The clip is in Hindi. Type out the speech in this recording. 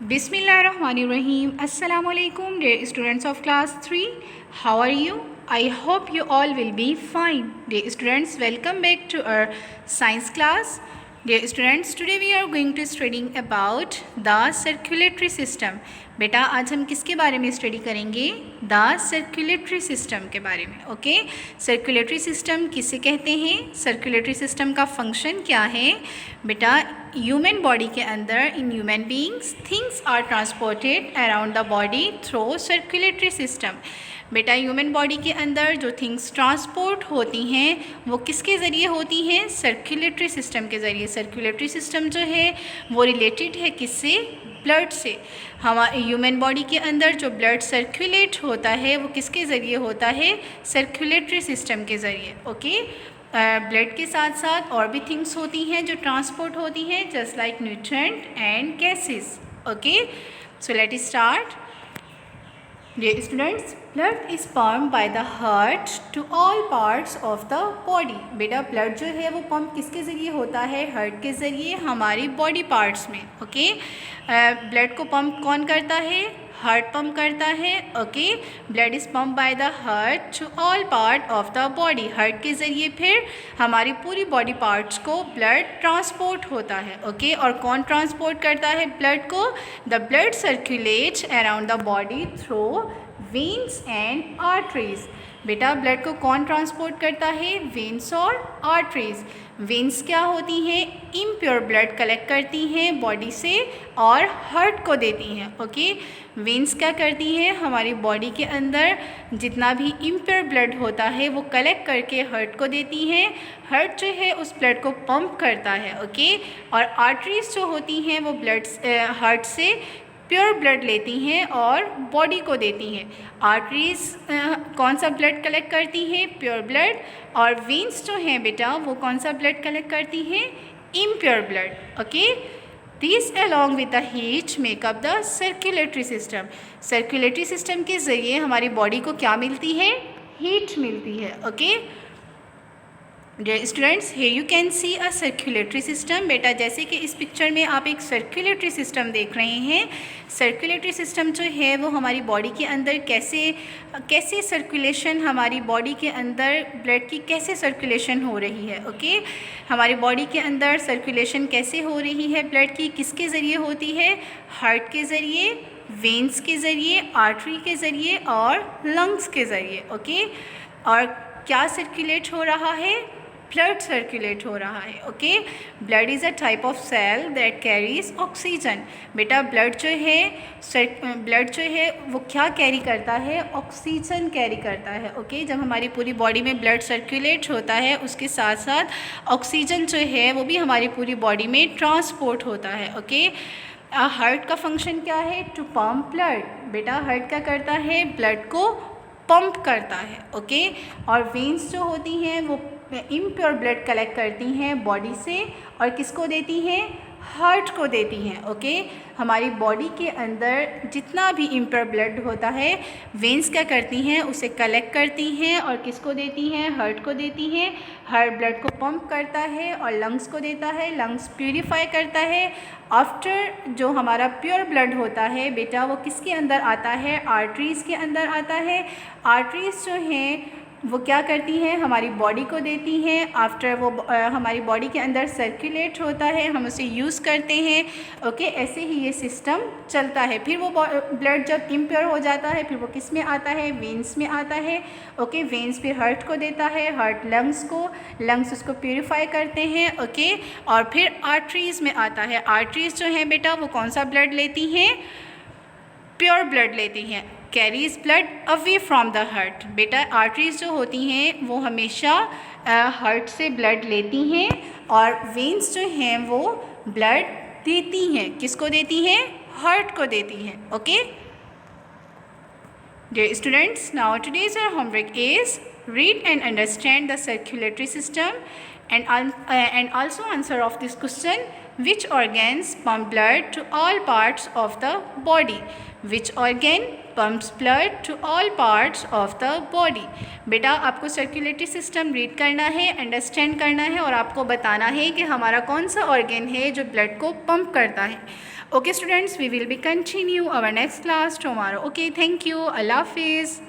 Bismillahirrahmanirrahim. Assalamu alaikum, dear students of class 3. How are you? I hope you all will be fine. Dear students, welcome back to our science class. Dear students, today we are going to studying about the circulatory system. बेटा आज हम किसके बारे में स्टडी करेंगे? द सर्कुलेटरी सिस्टम के बारे में. ओके, सर्कुलेटरी सिस्टम किसे कहते हैं? सर्कुलेटरी सिस्टम का फंक्शन क्या है? बेटा ह्यूमन बॉडी के अंदर in human beings things are transported around the body through circulatory system. बेटा ह्यूमन बॉडी के अंदर जो थिंग्स ट्रांसपोर्ट होती हैं वो किसके ज़रिए होती हैं? सर्कुलेटरी सिस्टम के ज़रिए. सर्कुलेटरी सिस्टम जो है वो रिलेटेड है किससे? ब्लड से. हमारे ह्यूमन बॉडी के अंदर जो ब्लड सर्कुलेट होता है वो किसके ज़रिए होता है? सर्कुलेटरी सिस्टम के ज़रिए. ओके, ब्लड के साथ साथ और भी थिंग्स होती हैं जो ट्रांसपोर्ट होती हैं, just like nutrient and gases. Okay, so let us start. Dear students, blood is pumped by the heart to all parts of the body. बेटा ब्लड जो है वो पंप किसके ज़रिए होता है? हार्ट के ज़रिए हमारी बॉडी पार्ट्स में. ओके, ब्लड को पंप कौन करता है? हार्ट पंप करता है. Okay, blood is pump by the heart to all part of the body. Heart के ज़रिए फिर हमारी पूरी बॉडी पार्ट्स को ब्लड ट्रांसपोर्ट होता है. ओके, और कौन ट्रांसपोर्ट करता है ब्लड को? The blood circulates around the body through veins and arteries. बेटा ब्लड को कौन ट्रांसपोर्ट करता है? वेन्स और आर्टरीज. वेन्स क्या होती हैं? इम्प्योर ब्लड कलेक्ट करती हैं बॉडी से और हार्ट को देती हैं. ओके, वेन्स क्या करती हैं? हमारी बॉडी के अंदर जितना भी इम्प्योर ब्लड होता है वो कलेक्ट करके हार्ट को देती हैं. हार्ट जो है उस ब्लड को पंप करता है. ओके, और आर्टरीज जो होती हैं वो ब्लड हार्ट से प्योर ब्लड लेती हैं और बॉडी को देती हैं. आर्टरीज कौन सा ब्लड कलेक्ट करती हैं? Pure blood. और वेन्स जो हैं बेटा वो कौन सा ब्लड कलेक्ट करती हैं? Impure blood. Okay, this along with the heat makeup the circulatory system. Circulatory system के ज़रिए हमारी बॉडी को क्या मिलती है? हीट मिलती है. Okay, dear students, here you can see a circulatory system. बेटा जैसे कि इस पिक्चर में आप एक सर्कुलेटरी सिस्टम देख रहे हैं. सर्कुलेटरी सिस्टम जो है वो हमारी बॉडी के अंदर कैसे सर्कुलेशन, हमारी बॉडी के अंदर ब्लड की कैसे सर्कुलेशन हो रही है. ओके, हमारी बॉडी के अंदर सर्कुलेशन कैसे हो रही है ब्लड की? किसके ज़रिए होती है? हार्ट के ज़रिए, वेन्स के ज़रिए, आर्टरी के ज़रिए और लंग्स के ज़रिए. ओके, और क्या सर्कुलेट हो रहा है? ब्लड सर्कुलेट हो रहा है. Okay, blood is a type of cell that carries oxygen. बेटा ब्लड जो है वो क्या कैरी करता है? ऑक्सीजन कैरी करता है. ओके, जब हमारी पूरी बॉडी में ब्लड सर्कुलेट होता है उसके साथ साथ ऑक्सीजन जो है वो भी हमारी पूरी बॉडी में ट्रांसपोर्ट होता है. ओके, हार्ट का फंक्शन क्या है? To pump blood. बेटा हार्ट क्या करता है? ब्लड को पंप करता है. ओके, और वेन्स जो होती हैं वो इम्प्योर ब्लड कलेक्ट करती हैं बॉडी से और किसको देती हैं? हार्ट को देती हैं. ओके, हमारी बॉडी के अंदर जितना भी इम्प्योर ब्लड होता है वेन्स क्या करती हैं? उसे कलेक्ट करती हैं और किसको देती हैं? हार्ट को देती हैं. हार्ट ब्लड को पंप करता है और लंग्स को देता है. लंग्स प्यूरिफाई करता है. आफ्टर जो हमारा प्योर ब्लड होता है बेटा वो किसके अंदर आता है? आर्टरीज़ के अंदर आता है. आर्टरीज़ जो हैं वो क्या करती हैं? हमारी बॉडी को देती हैं. आफ्टर वो हमारी बॉडी के अंदर सर्कुलेट होता है, हम उसे यूज़ करते हैं. ओके, ऐसे ही ये सिस्टम चलता है. फिर वो ब्लड जब इम्प्योर हो जाता है फिर वो किस में आता है? वेन्स में आता है. ओके, वेन्स फिर हार्ट को देता है, हार्ट लंग्स को, लंग्स उसको प्यूरिफाई करते हैं. ओके, और फिर आर्टरीज़ में आता है. आर्टरीज़ जो हैं बेटा वो कौन सा ब्लड लेती हैं? प्योर ब्लड लेती हैं. Carries blood away from the heart. बेटा आर्टरीज जो होती हैं वो हमेशा हार्ट से ब्लड लेती हैं और वेन्स जो हैं वो ब्लड देती हैं. किसको देती हैं? हार्ट को देती हैं. Okay, dear students, now today's our homework is read and understand the circulatory system and also answer of this question. Which organs pump blood to all parts of the body? Which organ pumps blood to all parts of the body? बेटा आपको सर्कुलेटरी सिस्टम रीड करना है, अंडरस्टैंड करना है और आपको बताना है कि हमारा कौन सा ऑर्गन है जो ब्लड को पंप करता है. Okay students, we will be continue our next class tomorrow. Okay, thank you. Allah Hafiz.